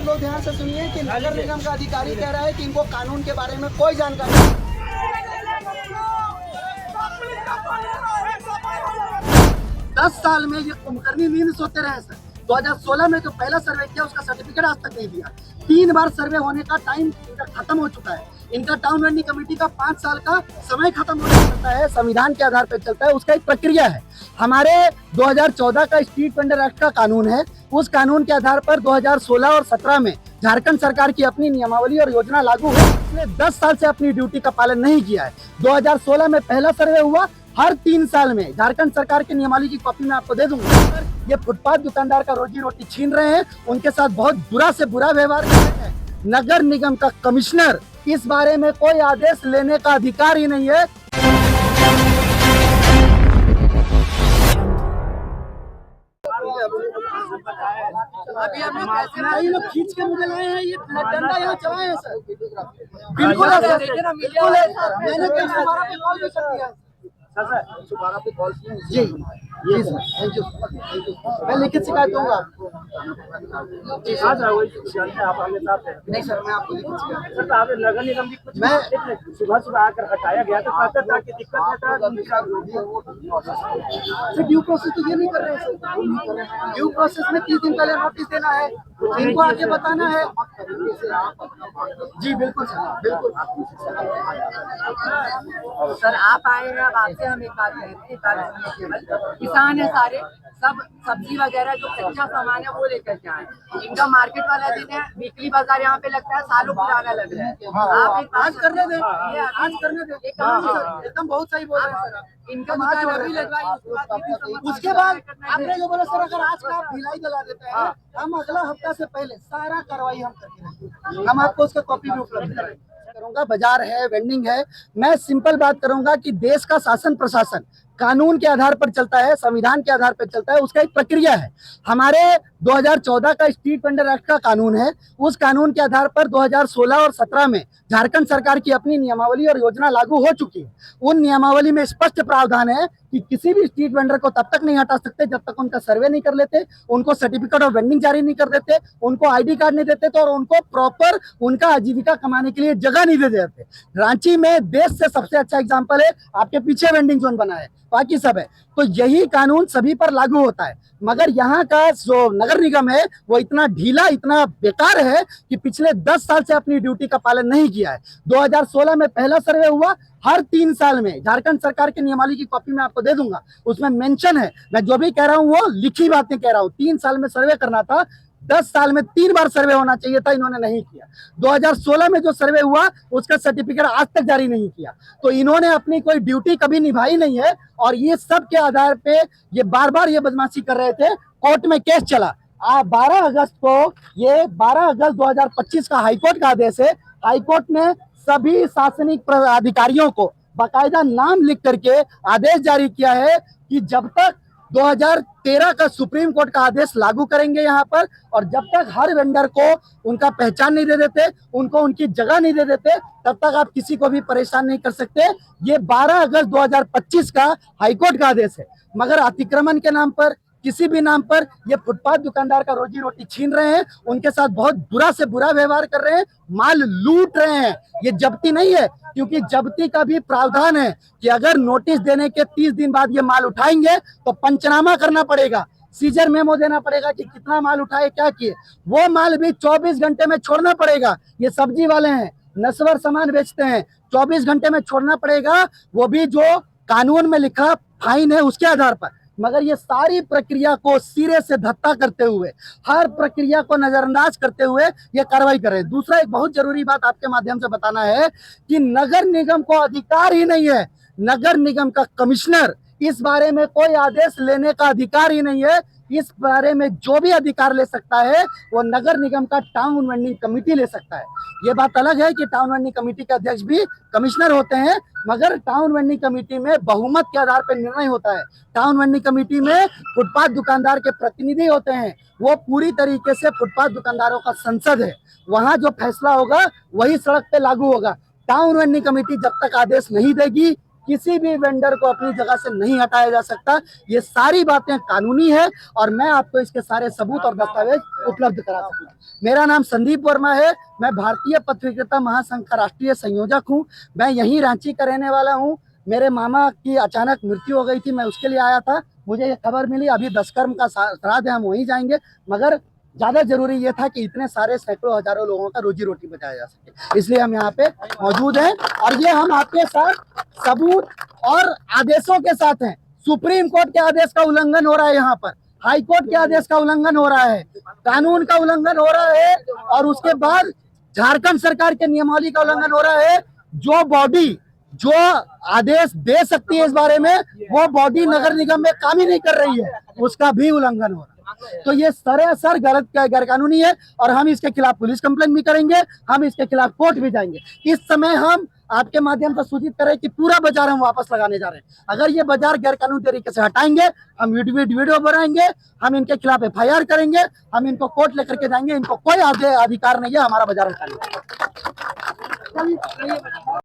लोग ध्यान से सुनिए कि नगर निगम का अधिकारी कह रहा है कि इनको कानून के बारे में कोई जानकारी नहीं। 10 साल में ये कुंभकर्णी नींद सोते रहे सर। 2016 में जो पहला सर्वे किया उसका सर्टिफिकेट आज तक नहीं दिया। 3 बार सर्वे होने का टाइम इनका खत्म हो चुका है। इनका टाउन वेंडिंग कमेटी का 5 साल का समय खत्म हो चुका है। संविधान के आधार पर चलता है, उसका एक प्रक्रिया है। हमारे 2014 का स्ट्रीट वेंडर एक्ट का कानून है। उस कानून के आधार पर 2016 और 17 में झारखंड सरकार की अपनी नियमावली और योजना लागू हुई। इसने 10 साल से अपनी ड्यूटी का पालन नहीं किया है। 2016 में पहला सर्वे हुआ, हर 3 साल में झारखंड सरकार की नियमावली की कॉपी मैं आपको दे दूंगा। ये फुटपाथ दुकानदार का रोजी रोटी छीन रहे हैं, उनके साथ बहुत बुरा से बुरा व्यवहार कर रहे हैं। नगर निगम का कमिश्नर इस बारे में कोई आदेश लेने का अधिकार ही नहीं है। अभी हम लोग खींच के मुझे लाए हैं, ये डंडा यहाँ चलाए हैं सर। बिल्कुल मैंने पे कॉल भी कर दिया सर पे कॉल किया जी जी सर, थैंक यू। मैं लिखित शिकायत दूंगा जी सर। आप हमारे साथ हैं? नहीं सर, मैं आपको लिखित शिकायत सर। आप नगर निगम की कुछ मैं सुबह आकर हटाया गया तो कहता था कि दिक्कत है सर। ड्यू प्रोसेस तो ये नहीं कर रहे हैं सर। ड्यू प्रोसेस में 30 दिन पहले नोटिस देना है, इनको आके बताना है। जी बिल्कुल सर, बिल्कुल सर। आप आए हैं, अब आपसे हम एक बात कहते हैं, किसान है सारे, सब सब्जी वगैरह जो कच्चा सामान है वो लेकर के आए। इनका मार्केट वाला दिन है, वीकली बाजार यहाँ पे लगता है, सालों पुराना लग रहा है। आप एक आज करने दें, आज करने दें, एकदम बहुत सही बोल रहे हैं सर। इनका दुकान अभी लगवाई, उसके बाद आपने जो बोला सर, अगर आज का आप ढिलाई दिला देते हैं, हम अगला हफ्ता से पहले सारा कार्रवाई हम करके रहेंगे। हम आपको उसका कॉपी भी उपलब्ध करूंगा। बाजार है, वेंडिंग है। मैं सिंपल बात करूंगा कि देश का शासन प्रशासन कानून के आधार पर चलता है, संविधान के आधार पर चलता है, उसका एक प्रक्रिया है। हमारे 2014 का स्ट्रीट वेंडर एक्ट का कानून है। उस कानून के आधार पर 2016 और 17 में झारखंड सरकार की अपनी नियमावली और योजना लागू हो चुकी है। उन नियमावली में स्पष्ट प्रावधान है कि किसी भी स्ट्रीट वेंडर को तब तक नहीं हटा सकते जब तक उनका सर्वे नहीं कर लेते, उनको सर्टिफिकेट ऑफ वेंडिंग जारी नहीं कर देते, उनको आईडी कार्ड नहीं देते, तो और उनको प्रॉपर उनका आजीविका कमाने के लिए जगह नहीं दे देते। रांची में देश से सबसे अच्छा एग्जाम्पल है, आपके पीछे वेंडिंग जोन बना है, बाकी सब है। तो यही कानून सभी पर लागू होता है। मगर यहाँ का जो नगर निगम है वो इतना ढीला, इतना बेकार है कि पिछले 10 साल से अपनी ड्यूटी का पालन नहीं किया है। 2016 में पहला सर्वे हुआ, हर 3 साल में झारखंड सरकार की नियमावली की कॉपी मैं आपको दे दूंगा, उसमें मेंशन है। मैं जो भी कह रहा हूँ वो लिखी बातें कह रहा हूँ। 3 साल में सर्वे करना था, 10 साल में 3 बार सर्वे होना चाहिए था, इन्होंने नहीं किया। 2016 में जो सर्वे हुआ उसका सर्टिफिकेट आज तक जारी नहीं किया। तो इन्होंने अपनी कोई ड्यूटी कभी निभाई नहीं है, और ये सब के आधार पे ये बार बार ये बदमाशी कर रहे थे। कोर्ट में केस चला। 12 अगस्त को, ये 12 अगस्त 2025 का हाईकोर्ट का आदेश है। हाईकोर्ट ने सभी शासनिक अधिकारियों को बाकायदा नाम लिख करके आदेश जारी किया है कि जब तक 2013 का सुप्रीम कोर्ट का आदेश लागू करेंगे यहाँ पर, और जब तक हर वेंडर को उनका पहचान नहीं दे देते, उनको उनकी जगह नहीं दे देते, तब तक आप किसी को भी परेशान नहीं कर सकते। ये 12 अगस्त 2025 का हाईकोर्ट का आदेश है। मगर अतिक्रमण के नाम पर, किसी भी नाम पर ये फुटपाथ दुकानदार का रोजी रोटी छीन रहे हैं, उनके साथ बहुत बुरा से बुरा व्यवहार कर रहे हैं, माल लूट रहे हैं। ये जब्ती नहीं है, क्योंकि जब्ती का भी प्रावधान है कि अगर नोटिस देने के 30 दिन बाद ये माल उठाएंगे तो पंचनामा करना पड़ेगा, सीजर मेमो देना पड़ेगा कि कितना माल उठाए, क्या किए। वो माल भी 24 घंटे में छोड़ना पड़ेगा। ये सब्जी वाले हैं, नस्वर सामान बेचते हैं, 24 घंटे में छोड़ना पड़ेगा, वो भी जो कानून में लिखा फाइन है उसके आधार पर। मगर ये सारी प्रक्रिया को सिरे से धत्ता करते हुए, हर प्रक्रिया को नजरअंदाज करते हुए ये कार्रवाई कर रहे हैं। दूसरा एक बहुत जरूरी बात आपके माध्यम से बताना है कि नगर निगम को अधिकार ही नहीं है, नगर निगम का कमिश्नर इस बारे में कोई आदेश लेने का अधिकार ही नहीं है। इस बारे में जो भी अधिकार ले सकता है वो नगर निगम का टाउन वेंडिंग कमेटी ले सकता है। ये बात अलग है कि टाउन वेंडिंग कमेटी के अध्यक्ष भी कमिश्नर होते हैं, मगर टाउन वेंडिंग कमेटी में बहुमत के आधार पर निर्णय होता है। टाउन वेंडिंग कमेटी में फुटपाथ दुकानदार के प्रतिनिधि होते हैं, वो पूरी तरीके से फुटपाथ दुकानदारों का संसद है। वहां जो फैसला होगा वही सड़क पे लागू होगा। टाउन वेंडिंग कमेटी जब तक आदेश नहीं देगी किसी भी वेंडर को अपनी जगह से नहीं हटाया जा सकता। ये सारी बातें कानूनी है और मैं आपको इसके सारे सबूत और दस्तावेज उपलब्ध करा सकता हूँ। मेरा नाम संदीप वर्मा है, मैं भारतीय पथ विक्रेता महासंघ का राष्ट्रीय संयोजक हूँ। मैं यहीं रांची का रहने वाला हूँ। मेरे मामा की अचानक मृत्यु हो गई थी, मैं उसके लिए आया था। मुझे ये खबर मिली, अभी दशकर्म का श्राद्ध है, हम वहीं जाएंगे, मगर ज्यादा जरूरी ये था कि इतने सारे सैकड़ों हजारों लोगों का रोजी रोटी बचाया जा सके, इसलिए हम यहाँ पे मौजूद हैं। और ये हम आपके साथ सबूत और आदेशों के साथ हैं। सुप्रीम कोर्ट के आदेश का उल्लंघन हो रहा है, यहाँ पर हाई कोर्ट के आदेश का उल्लंघन हो रहा है, कानून का उल्लंघन हो रहा है, और उसके बाद झारखंड सरकार के नियमावली का उल्लंघन हो रहा है। जो बॉडी जो आदेश दे सकती है इस बारे में, वो बॉडी नगर निगम में काम ही नहीं कर रही है, उसका भी उल्लंघन हो रहा है। तो ये सरासर गैर कानूनी है और हम इसके खिलाफ पुलिस कंप्लेंट भी करेंगे, हम इसके खिलाफ कोर्ट भी जाएंगे। इस समय हम आपके माध्यम से सूचित करें कि पूरा बाजार हम वापस लगाने जा रहे हैं। अगर ये बाजार गैर कानूनी तरीके से हटाएंगे, हम वीडियो बनाएंगे, हम इनके खिलाफ FIR करेंगे, हम इनको कोर्ट लेकर के जाएंगे। इनको कोई अधिकार नहीं है हमारा बाजार हटाने का।